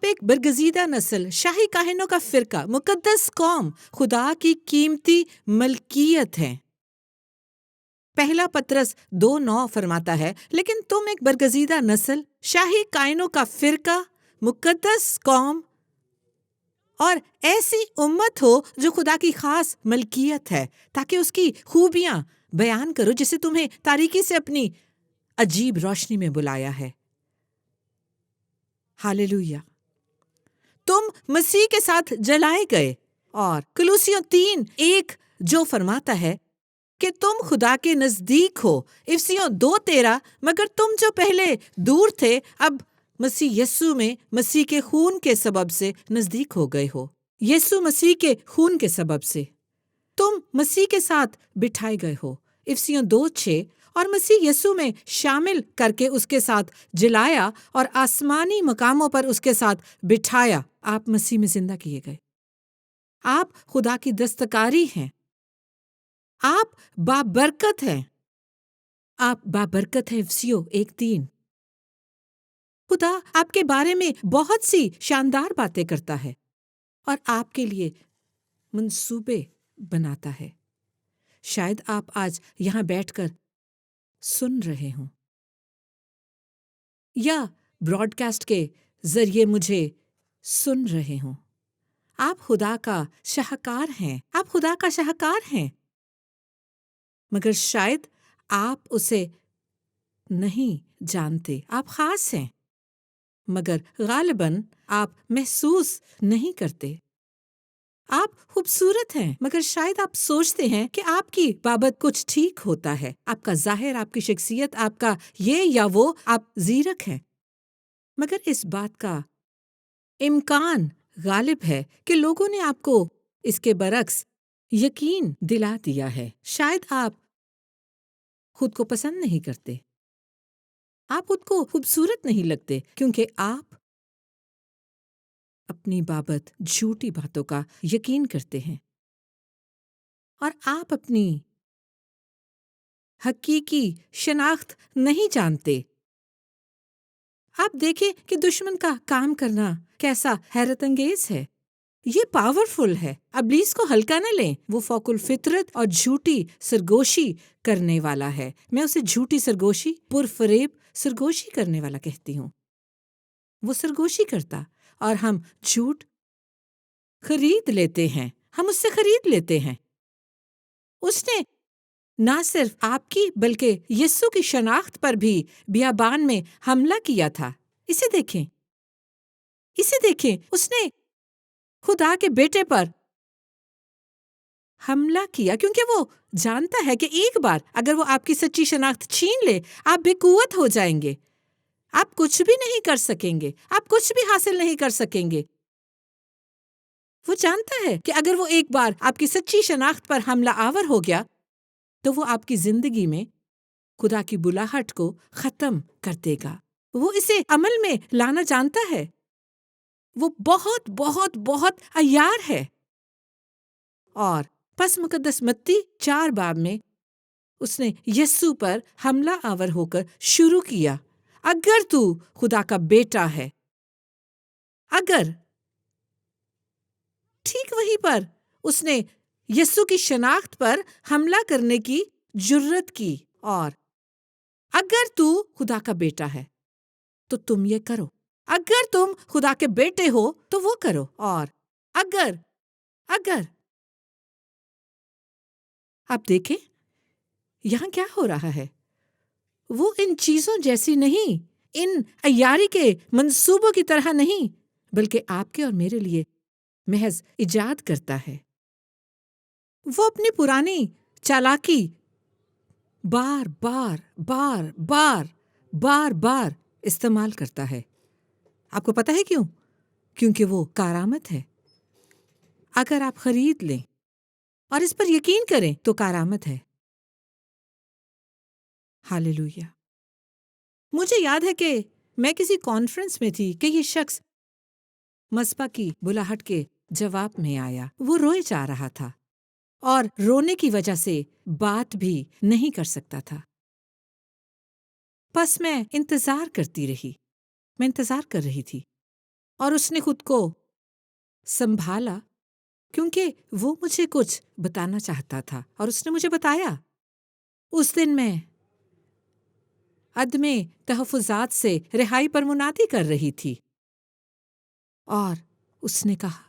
آپ ایک برگزیدہ نسل، شاہی کاہنوں کا فرقہ، مقدس قوم، خدا کی قیمتی ملکیت ہیں۔ پہلا پطرس 2:9 فرماتا ہے، لیکن تم ایک برگزیدہ نسل، شاہی کائنوں کا فرقہ، مقدس قوم اور ایسی امت ہو جو خدا کی خاص ملکیت ہے، تاکہ اس کی خوبیاں بیان کرو جسے تمہیں تاریکی سے اپنی عجیب روشنی میں بلایا ہے۔ ہاللویا۔ تم مسیح کے ساتھ جلائے گئے، اور کلوسیوں 3:1 جو فرماتا ہے کہ تم خدا کے نزدیک ہو، افسیوں 2:13 مگر تم جو پہلے دور تھے اب مسیح یسوع میں مسیح کے خون کے سبب سے نزدیک ہو گئے ہو۔ یسوع مسیح کے خون کے سبب سے تم مسیح کے ساتھ بٹھائے گئے ہو، افسیوں 2:6، اور مسیح یسوع میں شامل کر کے اس کے ساتھ جلایا اور آسمانی مقاموں پر اس کے ساتھ بٹھایا۔ آپ مسیح میں زندہ کیے گئے، آپ خدا کی دستکاری ہیں، آپ بابرکت ہیں، آپ بابرکت ہیں۔ افسیوں 1:3۔ خدا آپ کے بارے میں بہت سی شاندار باتیں کرتا ہے اور آپ کے لیے منصوبے بناتا ہے۔ شاید آپ آج یہاں بیٹھ کر سن رہے ہوں یا براڈ کاسٹ کے ذریعے مجھے سن رہے ہوں۔ آپ خدا کا شاہکار ہیں، آپ خدا کا شاہکار ہیں، مگر شاید آپ اسے نہیں جانتے۔ آپ خاص ہیں، مگر غالباً آپ محسوس نہیں کرتے۔ آپ خوبصورت ہیں، مگر شاید آپ سوچتے ہیں کہ آپ کی بابت کچھ ٹھیک ہوتا ہے۔ آپ کا ظاہر، آپ کی شخصیت، آپ کا یہ یا وہ، آپ زیرک ہیں، مگر اس بات کا امکان غالب ہے کہ لوگوں نے آپ کو اس کے برعکس یقین دلا دیا ہے۔ شاید آپ خود کو پسند نہیں کرتے، آپ خود کو خوبصورت نہیں لگتے، کیونکہ آپ اپنی بابت جھوٹی باتوں کا یقین کرتے ہیں، اور آپ اپنی حقیقی شناخت نہیں جانتے۔ آپ دیکھیں کہ دشمن کا کام کرنا کیسا حیرت انگیز ہے، یہ پاورفل ہے۔ ابلیس کو ہلکا نہ لیں، وہ فوق الفطرت اور جھوٹی سرگوشی کرنے والا ہے۔ میں اسے جھوٹی سرگوشی، پرفریب سرگوشی کرنے والا کہتی ہوں۔ وہ سرگوشی کرتا اور ہم جھوٹ خرید لیتے ہیں، ہم اس سے خرید لیتے ہیں۔ اس نے نہ صرف آپ کی بلکہ یسوع کی شناخت پر بھی بیابان میں حملہ کیا تھا۔ اسے دیکھیں، اسے دیکھیں، اس نے خدا کے بیٹے پر حملہ کیا، کیونکہ وہ جانتا ہے کہ ایک بار اگر وہ آپ کی سچی شناخت چھین لے، آپ بے قوت ہو جائیں گے، آپ کچھ بھی نہیں کر سکیں گے، آپ کچھ بھی حاصل نہیں کر سکیں گے۔ وہ جانتا ہے کہ اگر وہ ایک بار آپ کی سچی شناخت پر حملہ آور ہو گیا تو وہ آپ کی زندگی میں خدا کی بلاہٹ کو ختم کر دے گا۔ وہ اسے عمل میں لانا جانتا ہے۔ وہ بہت بہت بہت عیار ہے۔ اور پس مقدس متی 4 باب میں اس نے یسوع پر حملہ آور ہو کر شروع کیا، اگر تو خدا کا بیٹا ہے، اگر، ٹھیک وہیں پر اس نے یسوع کی شناخت پر حملہ کرنے کی جرت کی، اور اگر تو خدا کا بیٹا ہے تو تم یہ کرو، اگر تم خدا کے بیٹے ہو تو وہ کرو، اور اگر آپ دیکھیں یہاں کیا ہو رہا ہے، وہ ان چیزوں جیسی نہیں، ان عیاری کے منصوبوں کی طرح نہیں، بلکہ آپ کے اور میرے لیے محض ایجاد کرتا ہے۔ وہ اپنی پرانی چالاکی بار بار بار بار بار بار استعمال کرتا ہے۔ آپ کو پتہ ہے کیوں؟ کیونکہ وہ کارآمد ہے۔ اگر آپ خرید لیں اور اس پر یقین کریں تو کارآمد ہے۔ ہاللویا۔ مجھے یاد ہے کہ میں کسی کانفرنس میں تھی کہ یہ شخص مصباح کی بلاہٹ کے جواب میں آیا۔ وہ روئے جا رہا تھا اور رونے کی وجہ سے بات بھی نہیں کر سکتا تھا۔ پس میں انتظار کرتی رہی، میں انتظار کر رہی تھی، اور اس نے خود کو سنبھالا کیونکہ وہ مجھے کچھ بتانا چاہتا تھا، اور اس نے مجھے بتایا۔ اس دن میں عدم تحفظات سے رہائی پر منادی کر رہی تھی، اور اس نے کہا،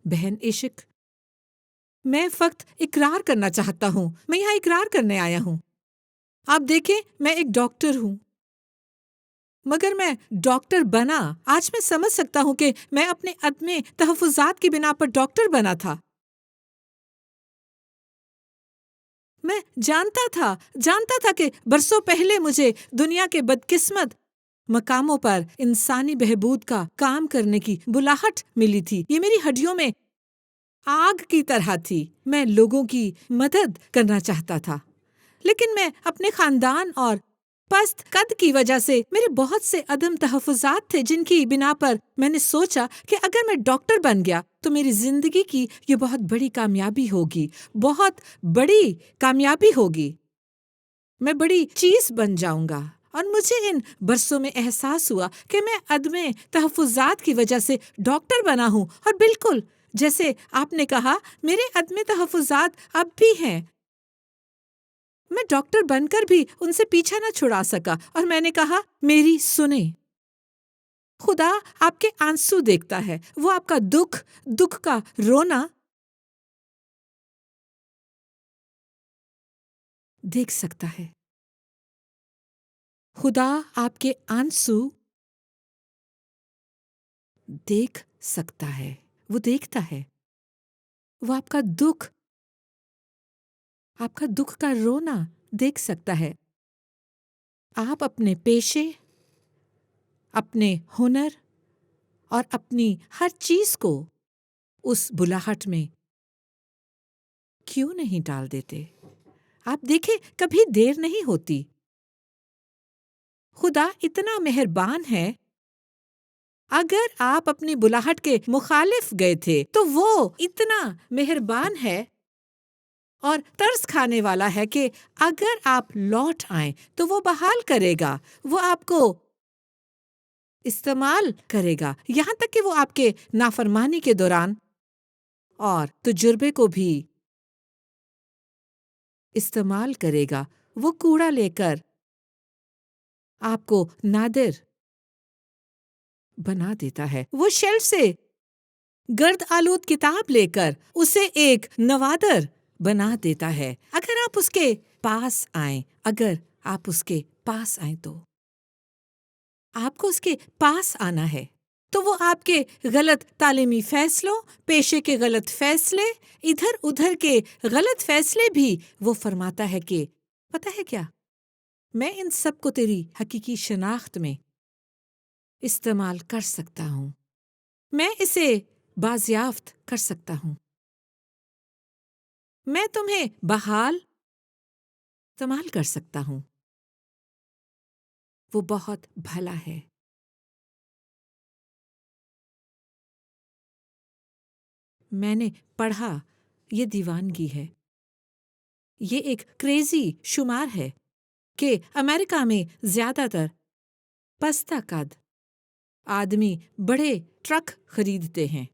بہن عشق، میں فقط اقرار کرنا چاہتا ہوں، میں یہاں اقرار کرنے آیا ہوں۔ آپ دیکھیں، میں ایک ڈاکٹر ہوں، مگر میں ڈاکٹر بنا، آج میں سمجھ سکتا ہوں کہ میں اپنے عدم تحفظات کی بنا پر ڈاکٹر بنا تھا۔ میں جانتا تھا کہ برسوں پہلے مجھے دنیا کے بدقسمت مقاموں پر انسانی بہبود کا کام کرنے کی بلاہٹ ملی تھی۔ یہ میری ہڈیوں میں آگ کی طرح تھی۔ میں لوگوں کی مدد کرنا چاہتا تھا، لیکن میں اپنے خاندان اور پست قد کی وجہ سے میرے بہت سے عدم تحفظات تھے، جن کی بنا پر میں نے سوچا کہ اگر میں ڈاکٹر بن گیا تو میری زندگی کی یہ بہت بڑی کامیابی ہوگی، بہت بڑی کامیابی ہوگی، میں بڑی چیز بن جاؤں گا۔ اور مجھے ان برسوں میں احساس ہوا کہ میں عدم تحفظات کی وجہ سے ڈاکٹر بنا ہوں، اور بالکل جیسے آپ نے کہا، میرے عدم تحفظات اب بھی ہیں۔ میں ڈاکٹر بن کر بھی ان سے پیچھا نہ چھڑا سکا، اور میں نے کہا، میری سنیں، خدا آپ کے آنسو دیکھتا ہے، وہ آپ کا دکھ کا رونا دیکھ سکتا ہے۔ خدا آپ کے آنسو دیکھ سکتا ہے، وہ دیکھتا ہے، وہ آپ کا دکھ کا رونا دیکھ سکتا ہے۔ آپ اپنے پیشے، اپنے ہنر اور اپنی ہر چیز کو اس بلاہٹ میں کیوں نہیں ڈال دیتے؟ آپ دیکھیں، کبھی دیر نہیں ہوتی۔ خدا اتنا مہربان ہے، اگر آپ اپنی بلاہٹ کے مخالف گئے تھے تو وہ اتنا مہربان ہے اور ترس کھانے والا ہے کہ اگر آپ لوٹ آئیں تو وہ بحال کرے گا، وہ آپ کو استعمال کرے گا، یہاں تک کہ وہ آپ کے نافرمانی کے دوران اور تجربے کو بھی استعمال کرے گا۔ وہ کوڑا لے کر آپ کو نادر بنا دیتا ہے، وہ شیلف سے گرد آلود کتاب لے کر اسے ایک نوادر بنا دیتا ہے۔ اگر آپ اس کے پاس آئیں تو آپ کو اس کے پاس آنا ہے، تو وہ آپ کے غلط تعلیمی فیصلوں، پیشے کے غلط فیصلے، ادھر ادھر کے غلط فیصلے بھی وہ فرماتا ہے کہ پتہ ہے کیا، میں ان سب کو تیری حقیقی شناخت میں استعمال کر سکتا ہوں، میں اسے بازیافت کر سکتا ہوں، میں تمہیں بحال استعمال کر سکتا ہوں۔ وہ بہت بھلا ہے۔ میں نے پڑھا، یہ دیوانگی ہے، یہ ایک کریزی شمار ہے کہ امریکہ میں زیادہ تر پستہ قد آدمی بڑے ٹرک خریدتے ہیں،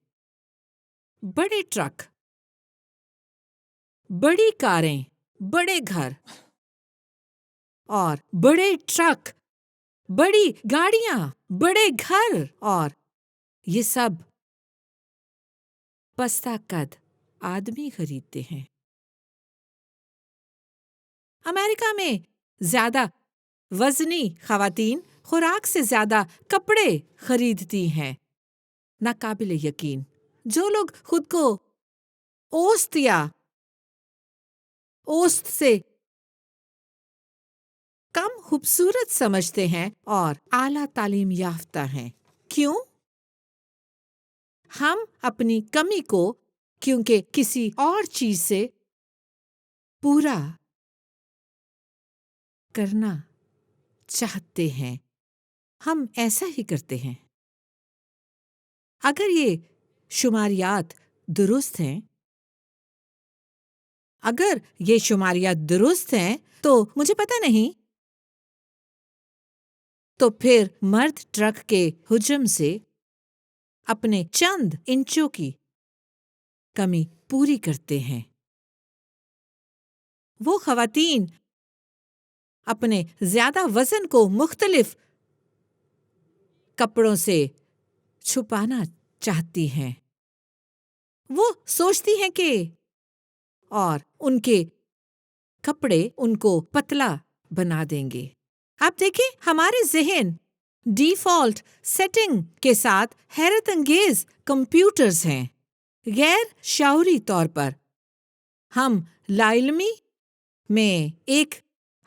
بڑے ٹرک، بڑی کاریں، بڑے گھر اور بڑے ٹرک، بڑی گاڑیاں، بڑے گھر، اور یہ سب پستہ قد آدمی خریدتے ہیں۔ امریکہ میں زیادہ وزنی خواتین خوراک سے زیادہ کپڑے خریدتی ہیں۔ ناقابل یقین، جو لوگ خود کو اوسط یا اوسط سے کم خوبصورت سمجھتے ہیں اور اعلیٰ تعلیم یافتہ ہیں۔ کیوں؟ ہم اپنی کمی کو کیونکہ کسی اور چیز سے پورا کرنا چاہتے ہیں، ہم ایسا ہی کرتے ہیں۔ اگر یہ شماریات درست ہیں تو مجھے پتہ نہیں، تو پھر مرد ٹرک کے حجم سے اپنے چند انچوں کی کمی پوری کرتے ہیں۔ وہ خواتین اپنے زیادہ وزن کو مختلف کپڑوں سے چھپانا چاہتی ہیں۔ وہ سوچتی ہیں کہ اور ان کے کپڑے ان کو پتلا بنا دیں گے۔ آپ دیکھیں، ہمارے ذہن ڈیفالٹ سیٹنگ کے ساتھ حیرت انگیز کمپیوٹرز ہیں۔ غیر شعوری طور پر ہم لا علمی میں ایک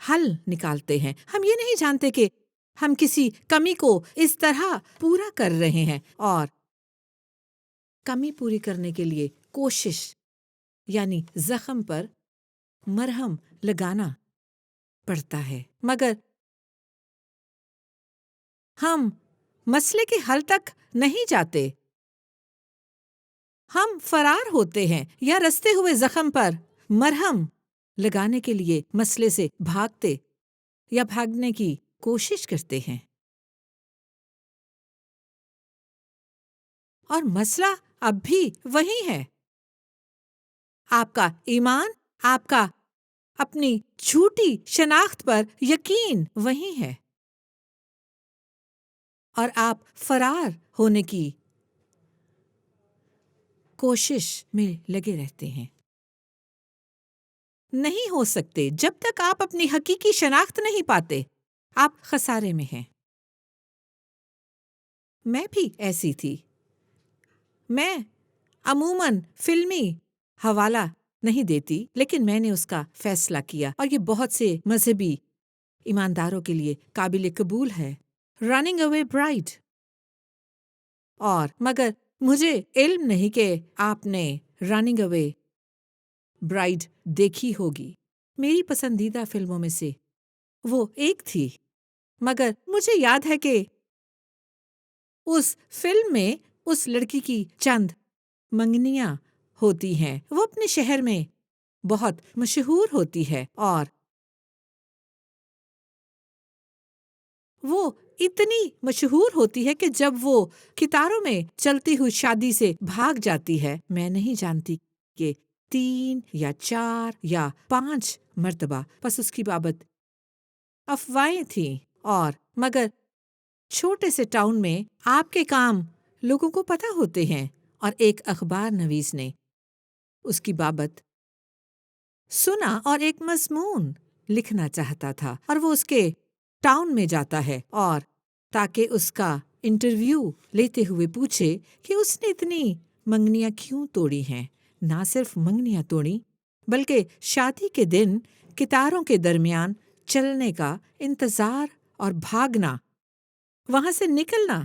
حل نکالتے ہیں۔ ہم یہ نہیں جانتے کہ ہم کسی کمی کو اس طرح پورا کر رہے ہیں، اور کمی پوری کرنے کے لیے کوشش یعنی زخم پر مرہم لگانا پڑتا ہے۔ مگر ہم مسئلے کے حل تک نہیں جاتے، ہم فرار ہوتے ہیں یا رستے ہوئے زخم پر مرہم لگانے کے لیے مسئلے سے بھاگتے یا بھاگنے کی کوشش کرتے ہیں۔ اور مسئلہ اب بھی وہی ہے۔ آپ کا ایمان، آپ کا اپنی جھوٹی شناخت پر یقین وہی ہے، اور آپ فرار ہونے کی کوشش میں لگے رہتے ہیں۔ نہیں ہو سکتے جب تک آپ اپنی حقیقی شناخت نہیں پاتے، آپ خسارے میں ہیں۔ میں بھی ایسی تھی۔ میں عموماً فلمی حوالہ نہیں دیتی، لیکن میں نے اس کا فیصلہ کیا، اور یہ بہت سے مذہبی ایمانداروں کے لیے قابل قبول ہے، رننگ اوے برائڈ۔ اور مگر مجھے علم نہیں کہ آپ نے رننگ اوے برائڈ دیکھی ہوگی۔ میری پسندیدہ فلموں میں سے وہ ایک تھی، مگر مجھے یاد ہے کہ اس فلم میں اس لڑکی کی چند منگنیاں ہوتی ہیں۔ وہ اپنے شہر میں بہت مشہور ہوتی ہے، اور وہ اتنی مشہور ہوتی ہے کہ جب وہ کتاروں میں چلتی ہوئی شادی سے بھاگ جاتی ہے، میں نہیں جانتی کہ 3 یا 4 یا 5 مرتبہ، بس اس کی بابت افواہیں تھیں۔ اور مگر چھوٹے سے ٹاؤن میں آپ کے کام لوگوں کو پتہ ہوتے ہیں، اور ایک اخبار نویس نے اس کی بابت سنا اور ایک مضمون لکھنا چاہتا تھا، اور وہ اس کے ٹاؤن میں جاتا ہے، اور تاکہ اس کا انٹرویو لیتے ہوئے پوچھے کہ اس نے اتنی منگنیاں کیوں توڑی ہیں۔ نہ صرف منگنیاں توڑی، بلکہ شادی کے دن کتاروں کے درمیان چلنے کا انتظار اور بھاگنا، وہاں سے نکلنا،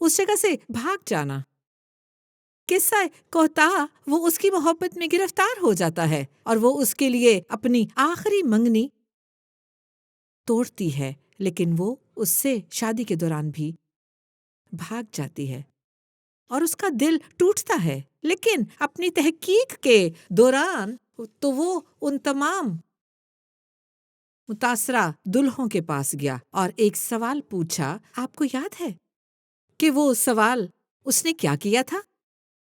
اس جگہ سے بھاگ جانا۔ قصہ کوتاہ وہ اس کی محبت میں گرفتار ہو جاتا ہے، اور وہ اس کے لیے اپنی آخری منگنی توڑتی ہے، لیکن وہ اس سے شادی کے دوران بھی بھاگ جاتی ہے، اور اس کا دل ٹوٹتا ہے۔ لیکن اپنی تحقیق کے دوران تو وہ ان تمام متاثرہ دلہوں کے پاس گیا اور ایک سوال پوچھا۔ آپ کو یاد ہے کہ وہ سوال اس نے کیا کیا تھا؟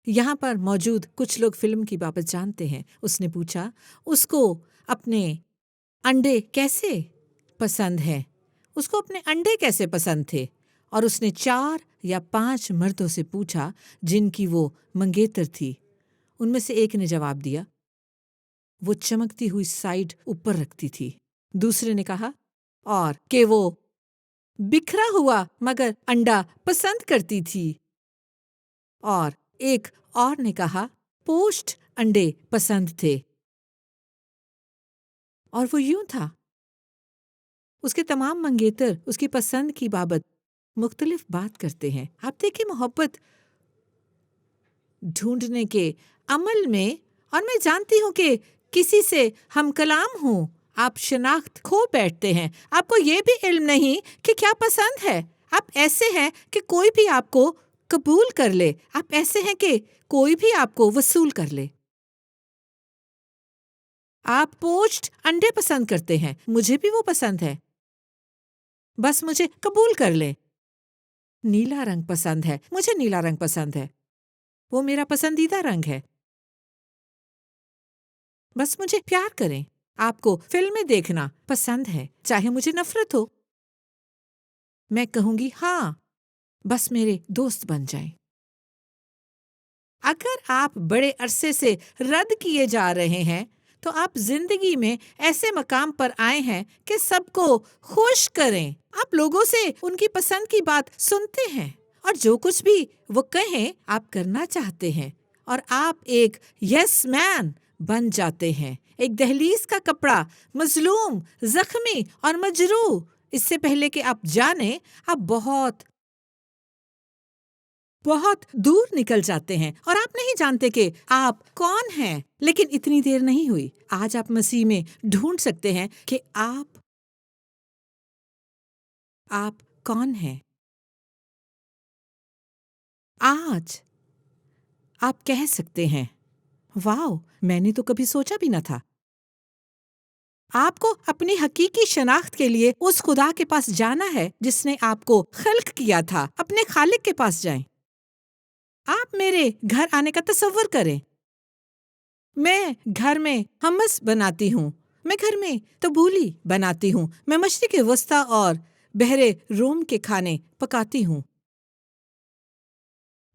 یہاں پر موجود کچھ لوگ فلم کی بابت جانتے ہیں۔ اس نے پوچھا اس کو اپنے انڈے کیسے پسند ہیں، اس کو اپنے انڈے کیسے پسند تھے، اور اس نے 4 یا 5 مردوں سے پوچھا جن کی وہ منگیتر تھی۔ ان میں سے ایک نے جواب دیا وہ چمکتی ہوئی سائیڈ اوپر رکھتی تھی۔ دوسرے نے کہا اور کہ وہ بکھرا ہوا مگر انڈا پسند کرتی تھی، اور ایک اور نے کہا پوسٹ انڈے پسند تھے۔ اور وہ یوں تھا۔ اس کے تمام منگیتر اس کی پسند کی بابت مختلف بات کرتے ہیں۔ آپ دیکھیں محبت ڈھونڈنے کے عمل میں، اور میں جانتی ہوں کہ کسی سے ہم کلام ہوں، آپ شناخت کھو بیٹھتے ہیں، آپ کو یہ بھی علم نہیں کہ کیا پسند ہے۔ آپ ایسے ہیں کہ کوئی بھی آپ کو قبول کر لے، آپ ایسے ہیں کہ کوئی بھی آپ کو وصول کر لے۔ آپ پوچھڈ انڈے پسند کرتے ہیں، مجھے بھی وہ پسند ہے، بس مجھے قبول کر لیں۔ نیلا رنگ پسند ہے، مجھے نیلا رنگ پسند ہے، وہ میرا پسندیدہ رنگ ہے۔ بس مجھے پیار کریں۔ آپ کو فلمیں دیکھنا پسند ہے، چاہے مجھے نفرت ہو، میں کہوں گی ہاں، بس میرے دوست بن جائیں۔ اگر آپ بڑے عرصے سے رد کیے جا رہے ہیں تو آپ زندگی میں ایسے مقام پر آئے ہیں کہ سب کو خوش کریں۔ آپ لوگوں سے ان کی پسند کی بات سنتے ہیں اور جو کچھ بھی وہ کہیں آپ کرنا چاہتے ہیں، اور آپ ایک یس مین بن جاتے ہیں، ایک دہلیز کا کپڑا، مظلوم، زخمی اور مجروح۔ اس سے پہلے کہ آپ جانیں، آپ بہت بہت دور نکل جاتے ہیں اور آپ نہیں جانتے کہ آپ کون ہیں۔ لیکن اتنی دیر نہیں ہوئی، آج آپ مسیح میں ڈھونڈ سکتے ہیں کہ آپ کون ہیں۔ آج آپ کہہ سکتے ہیں، واو، میں نے تو کبھی سوچا بھی نہ تھا۔ آپ کو اپنی حقیقی شناخت کے لیے اس خدا کے پاس جانا ہے جس نے آپ کو خلق کیا تھا۔ اپنے خالق کے پاس جائیں۔ آپ میرے گھر آنے کا تصور کریں۔ میں گھر میں ہمس بناتی ہوں، میں گھر میں تبولی بناتی ہوں، میں مشرق وسطی اور بحر روم کے کھانے پکاتی ہوں۔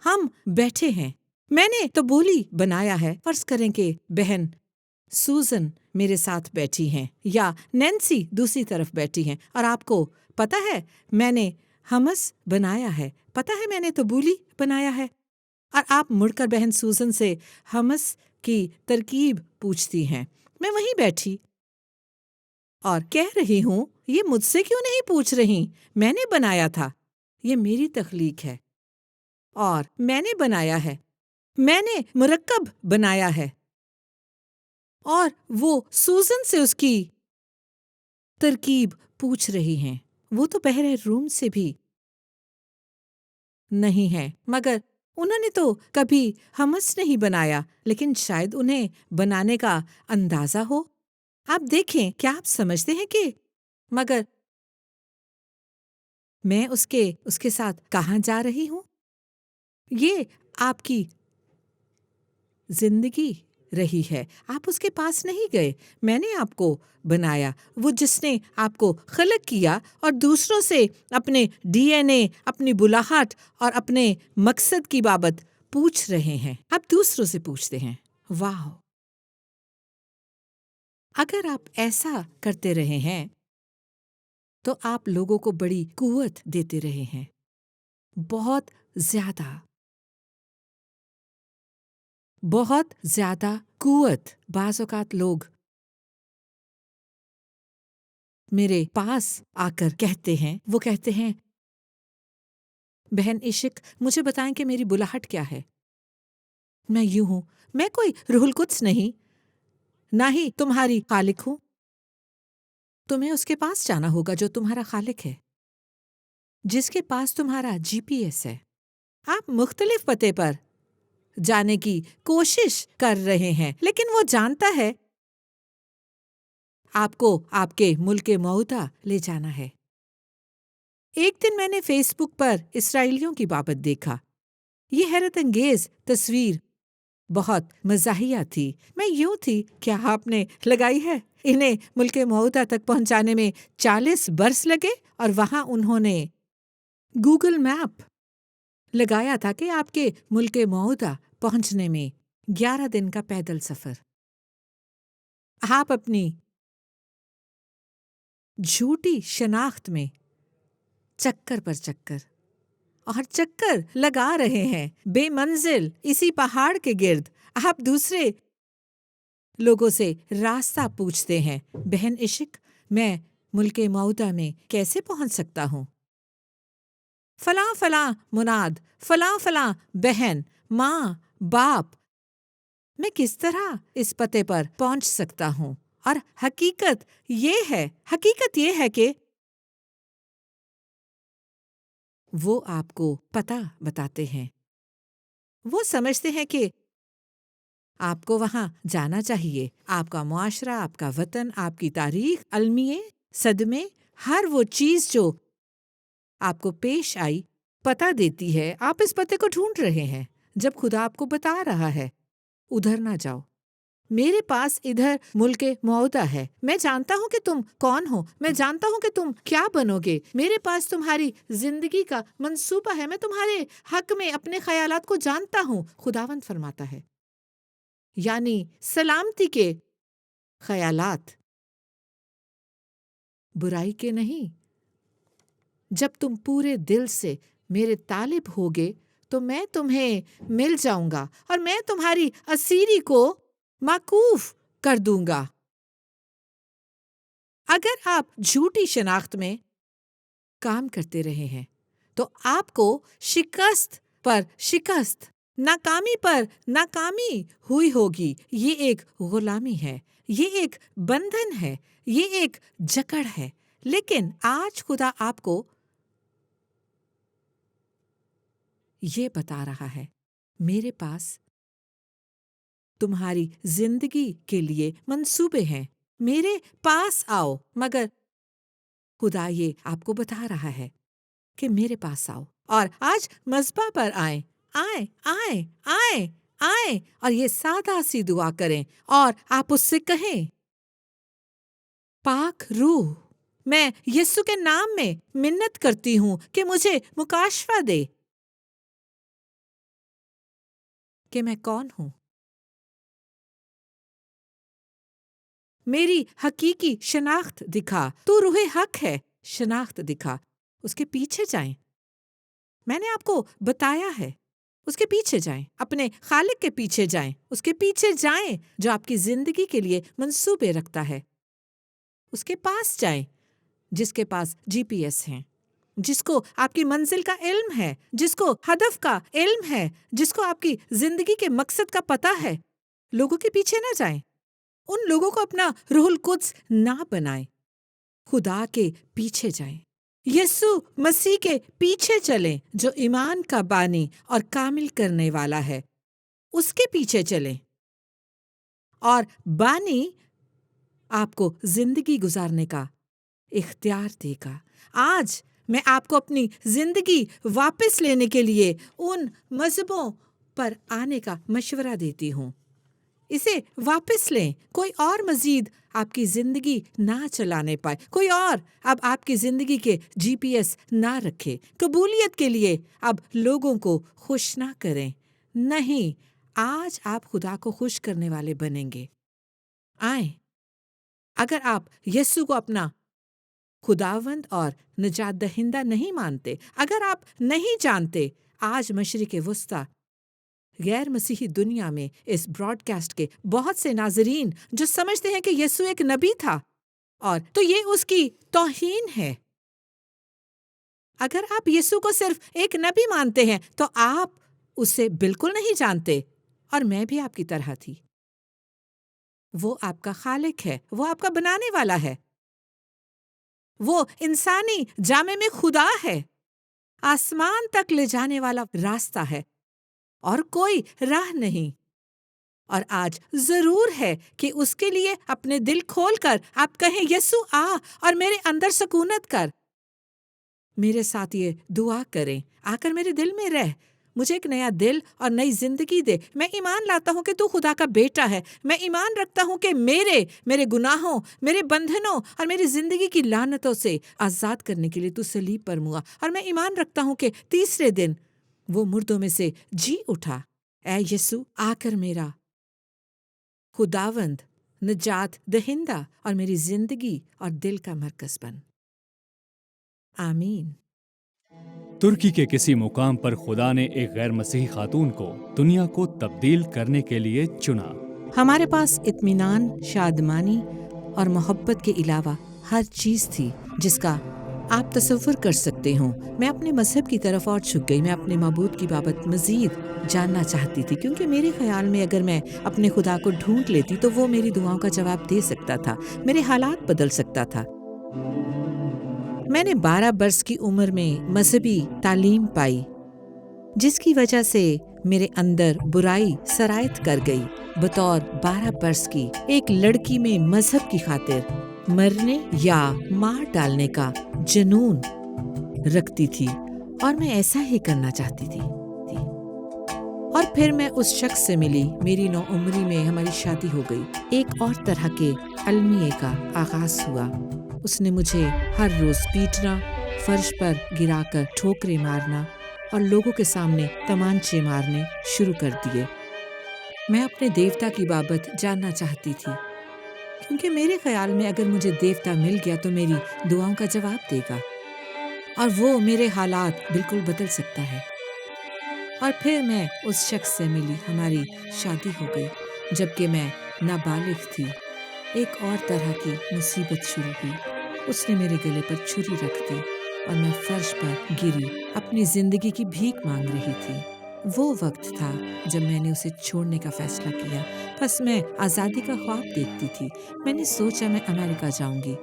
ہم بیٹھے ہیں، میں نے تبولی بنایا ہے۔ فرض کریں کہ بہن سوزن میرے ساتھ بیٹھی ہیں یا نینسی دوسری طرف بیٹھی ہیں، اور آپ کو پتا ہے میں نے ہمس بنایا ہے، پتا ہے میں نے تبولی بنایا ہے، اور آپ مڑ کر بہن سوزن سے ہمس کی ترکیب پوچھتی ہیں۔ میں وہیں بیٹھی اور کہہ رہی ہوں، یہ مجھ سے کیوں نہیں پوچھ رہی؟ میں نے بنایا تھا، یہ میری تخلیق ہے اور میں نے بنایا ہے، میں نے مرکب بنایا ہے، اور وہ سوزن سے اس کی ترکیب پوچھ رہی ہیں۔ وہ تو بحر روم سے بھی نہیں ہے، مگر انہوں نے تو کبھی ہمس نہیں بنایا، لیکن شاید انہیں بنانے کا اندازہ ہو۔ آپ دیکھیں، کیا آپ سمجھتے ہیں کہ مگر میں اس کے ساتھ کہاں جا رہی ہوں؟ یہ آپ کی زندگی رہی ہے، آپ اس کے پاس نہیں گئے۔ میں نے آپ کو بنایا، وہ جس نے آپ کو خلق کیا اور دوسروں سے اپنے ڈی این اے، اپنی بلاہٹ اور اپنے مقصد کی بابت پوچھ رہے ہیں۔ آپ دوسروں سے پوچھتے ہیں۔ واہ! اگر آپ ایسا کرتے رہے ہیں تو آپ لوگوں کو بڑی قوت دیتے رہے ہیں، بہت زیادہ قوت۔ بعض اوقات لوگ میرے پاس آ کر وہ کہتے ہیں، بہن عشق، مجھے بتائیں کہ میری بلاہٹ کیا ہے۔ میں یوں ہوں، میں کوئی روح القدس نہیں، نہ ہی تمہاری خالق ہوں۔ تمہیں اس کے پاس جانا ہوگا جو تمہارا خالق ہے، جس کے پاس تمہارا جی پی ایس ہے۔ آپ مختلف پتے پر جانے کی کوشش کر رہے ہیں، لیکن وہ جانتا ہے آپ کو آپ کے ملک موعودہ لے جانا ہے۔ ایک دن میں نے فیس بک پر اسرائیلیوں کی بابت دیکھا۔ یہ حیرت انگیز تصویر بہت مزاحیہ تھی۔ میں یوں تھی، کیا آپ نے لگائی ہے؟ انہیں ملک موعودہ تک پہنچانے میں 40 برس لگے، اور وہاں انہوں نے گوگل میپ لگایا تھا کہ آپ کے ملک موعودہ پہنچنے میں 11 دن کا پیدل سفر۔ آپ اپنی جھوٹی شناخت میں چکر پر چکر اور چکر لگا رہے ہیں، بے منزل اسی پہاڑ کے گرد۔ آپ دوسرے لوگوں سے راستہ پوچھتے ہیں، بہن عشق، میں ملک موعودہ میں کیسے پہنچ سکتا ہوں؟ فلاں فلاں مناد، فلاں فلاں بہن، ماں، باپ، میں کس طرح اس پتے پر پہنچ سکتا ہوں؟ اور حقیقت یہ ہے کہ وہ آپ کو پتہ بتاتے ہیں۔ وہ سمجھتے ہیں کہ آپ کو وہاں جانا چاہیے۔ آپ کا معاشرہ، آپ کا وطن، آپ کی تاریخ، المیے، صدمے، ہر وہ چیز جو آپ کو پیش آئی، پتہ دیتی ہے، آپ اس پتے کو ڈھونڈ رہے ہیں، جب خدا آپ کو بتا رہا ہے ادھر نہ جاؤ، میرے پاس ادھر ملک موعودہ ہے، میں جانتا ہوں کہ تم کون ہو، میں جانتا ہوں کہ تم کیا بنو گے، میرے پاس تمہاری زندگی کا منصوبہ ہے، میں تمہارے حق میں اپنے خیالات کو جانتا ہوں، خداوند فرماتا ہے۔ یعنی سلامتی کے خیالات، برائی کے نہیں۔ جب تم پورے دل سے میرے طالب ہوگے تو میں تمہیں مل جاؤں گا اور میں تمہاری اسیری کو معکوف کر دوں گا۔ اگر آپ جھوٹی شناخت میں کام کرتے رہے ہیں تو آپ کو شکست پر شکست، ناکامی پر ناکامی ہوئی ہوگی۔ یہ ایک غلامی ہے، یہ ایک بندھن ہے، یہ ایک جکڑ ہے۔ لیکن آج خدا آپ کو یہ بتا رہا ہے، میرے پاس تمہاری زندگی کے لیے منصوبے ہیں، میرے پاس آؤ۔ مگر خدا یہ آپ کو بتا رہا ہے کہ میرے پاس آؤ، اور آج مذبح پر آئیں، آئیں آئیں آئیں آئیں اور یہ سادہ سی دعا کریں، اور آپ اس سے کہیں، پاک روح، میں یسوع کے نام میں منت کرتی ہوں کہ مجھے مکاشفہ دے کہ میں کون ہوں، میری حقیقی شناخت دکھا، تو روح حق ہے، شناخت دکھا۔ اس کے پیچھے جائیں، میں نے آپ کو بتایا ہے، اس کے پیچھے جائیں، اپنے خالق کے پیچھے جائیں، اس کے پیچھے جائیں جو آپ کی زندگی کے لیے منصوبے رکھتا ہے، اس کے پاس جائیں جس کے پاس جی پی ایس ہیں، جس کو آپ کی منزل کا علم ہے، جس کو ہدف کا علم ہے، جس کو آپ کی زندگی کے مقصد کا پتہ ہے۔ لوگوں کے پیچھے نہ جائیں، ان لوگوں کو اپنا روح القدس نہ بنائیں، خدا کے پیچھے جائیں، یسوع مسیح کے پیچھے چلیں جو ایمان کا بانی اور کامل کرنے والا ہے، اس کے پیچھے چلیں، اور بانی آپ کو زندگی گزارنے کا اختیار دے گا۔ آج میں آپ کو اپنی زندگی واپس لینے کے لیے ان مذہبوں پر آنے کا مشورہ دیتی ہوں، اسے واپس لیں، کوئی اور مزید آپ کی زندگی نہ چلانے پائے، کوئی اور اب آپ کی زندگی کے جی پی ایس نہ رکھے، قبولیت کے لیے اب لوگوں کو خوش نہ کریں، نہیں، آج آپ خدا کو خوش کرنے والے بنیں گے۔ آئیں، اگر آپ یسوع کو اپنا خداوند اور نجات دہندہ نہیں مانتے، اگر آپ نہیں جانتے، آج مشرق وسطی غیر مسیحی دنیا میں اس براڈ کاسٹ کے بہت سے ناظرین جو سمجھتے ہیں کہ یسوع ایک نبی تھا، اور تو یہ اس کی توہین ہے۔ اگر آپ یسوع کو صرف ایک نبی مانتے ہیں تو آپ اسے بالکل نہیں جانتے، اور میں بھی آپ کی طرح تھی۔ وہ آپ کا خالق ہے، وہ آپ کا بنانے والا ہے، وہ انسانی جامے میں خدا ہے، آسمان تک لے جانے والا راستہ ہے، اور کوئی راہ نہیں۔ اور آج ضرور ہے کہ اس کے لیے اپنے دل کھول کر آپ کہیں، یسوع آ اور میرے اندر سکونت کر۔ میرے ساتھ یہ دعا کریں، آ کر میرے دل میں رہ، مجھے ایک نیا دل اور نئی زندگی دے۔ میں ایمان لاتا ہوں کہ تو خدا کا بیٹا ہے، میں ایمان رکھتا ہوں کہ میرے گناہوں، میرے بندھنوں اور میری زندگی کی لعنتوں سے آزاد کرنے کے لیے تو صلیب پر مرا، اور میں ایمان رکھتا ہوں کہ تیسرے دن وہ مردوں میں سے جی اٹھا۔ اے یسوع، آ کر میرا خداوند، نجات دہندہ اور میری زندگی اور دل کا مرکز بن۔ آمین۔ ترکی کے کسی مقام پر خدا نے ایک غیر مسیحی خاتون کو دنیا کو تبدیل کرنے کے لیے چنا۔ ہمارے پاس اطمینان، شادمانی اور محبت کے علاوہ ہر چیز تھی جس کا آپ تصور کر سکتے ہوں۔ میں اپنے مذہب کی طرف اور جھک گئی، میں اپنے معبود کی بابت مزید جاننا چاہتی تھی، کیونکہ میرے خیال میں اگر میں اپنے خدا کو ڈھونڈ لیتی تو وہ میری دعاؤں کا جواب دے سکتا تھا، میرے حالات بدل سکتا تھا۔ میں نے 12 برس کی عمر میں مذہبی تعلیم پائی، جس کی وجہ سے میرے اندر برائی سرایت کر گئی۔ بطور 12 برس کی ایک لڑکی میں مذہب کی خاطر مرنے یا مار ڈالنے کا جنون رکھتی تھی، اور میں ایسا ہی کرنا چاہتی تھی۔ اور پھر میں اس شخص سے ملی، میری نوعمری میں ہماری شادی ہو گئی۔ ایک اور طرح کے المیے کا آغاز ہوا۔ اس نے مجھے ہر روز پیٹنا، فرش پر گرا کر ٹھوکریں مارنا اور لوگوں کے سامنے تمانچے مارنے شروع کر دیے۔ میں اپنے دیوتا کی بابت جاننا چاہتی تھی، کیونکہ میرے خیال میں اگر مجھے دیوتا مل گیا تو میری دعاؤں کا جواب دے گا اور وہ میرے حالات بالکل بدل سکتا ہے۔ اور پھر میں اس شخص سے ملی، ہماری شادی ہو گئی، جبکہ میں نابالغ تھی۔ ایک اور طرح کی مصیبت شروع ہوئی۔ اس نے میرے گلے پر چھری رکھ دی اور میں فرش پر گری، اپنی زندگی کی بھیک مانگ رہی تھی۔ وہ وقت تھا جب میں نے اسے چھوڑنے کا فیصلہ کیا۔ بس میں آزادی کا خواب دیکھتی تھی۔ میں نے سوچا میں امریکہ جاؤں گی،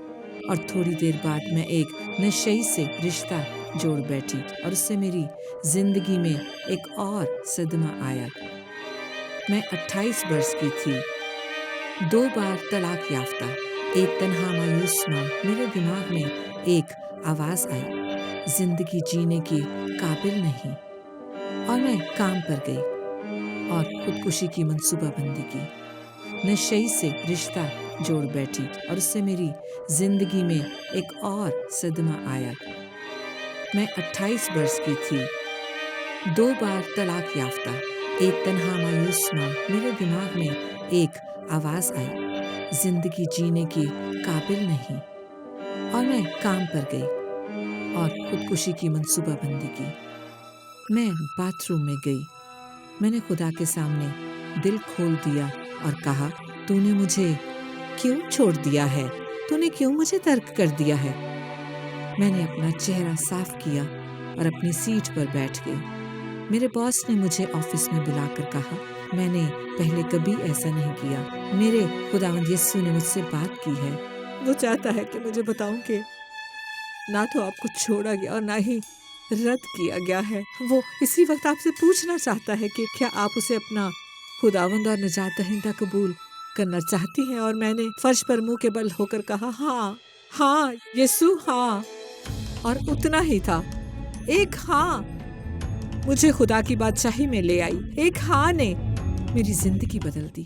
اور تھوڑی دیر بعد میں ایک نشئی سے رشتہ جوڑ بیٹھی اور اس سے میری زندگی میں ایک اور صدمہ آیا۔ میں 28 برس کی تھی، 2 بار طلاق یافتہ، ایک تنہا مایوس ماں۔ میرے دماغ میں ایک آواز آئی، زندگی جینے کے قابل نہیں، اور میں کام پر گئی اور خودکشی کی منصوبہ بندی کی۔ نشئی سے رشتہ جوڑ بیٹھی اور اس سے میری زندگی میں ایک اور صدمہ آیا۔ میں 28 برس کی تھی، 2 بار طلاق یافتہ، ایک تنہا مایوس ماں۔ میرے دماغ میں ایک آواز آئی، زندگی جینے کے قابل نہیں، اور میں کام پر گئی اور خودکشی کی منصوبہ بندی کی۔ میں باتھ روم میں گئی، میں نے خدا کے سامنے دل کھول دیا اور کہا، تو نے مجھے کیوں چھوڑ دیا ہے؟ تو نے کیوں مجھے ترک کر دیا ہے؟ میں نے اپنا چہرہ صاف کیا اور اپنی سیٹ پر بیٹھ گئی۔ میرے باس نے مجھے آفس میں بلا کر کہا، میں نے پہلے کبھی ایسا نہیں کیا۔ میرے خداوند یسوع نے مجھ سے بات کی ہے۔ وہ چاہتا ہے کہ مجھے بتاؤں کہ نہ تو آپ کو چھوڑا گیا اور نہ ہی رد کیا گیا ہے۔ وہ اسی وقت آپ سے پوچھنا چاہتا ہے کہ کیا آپ اسے اپنا خداوند اور نجات دہندہ قبول کرنا چاہتی ہیں؟ اور میں نے فرش پر منہ کے بل ہو کر کہا، ہاں یسوع، ہاں۔ اور اتنا ہی تھا۔ ایک ہاں مجھے خدا کی بادشاہی میں لے آئی۔ ایک ہاں نے میری زندگی بدل دی۔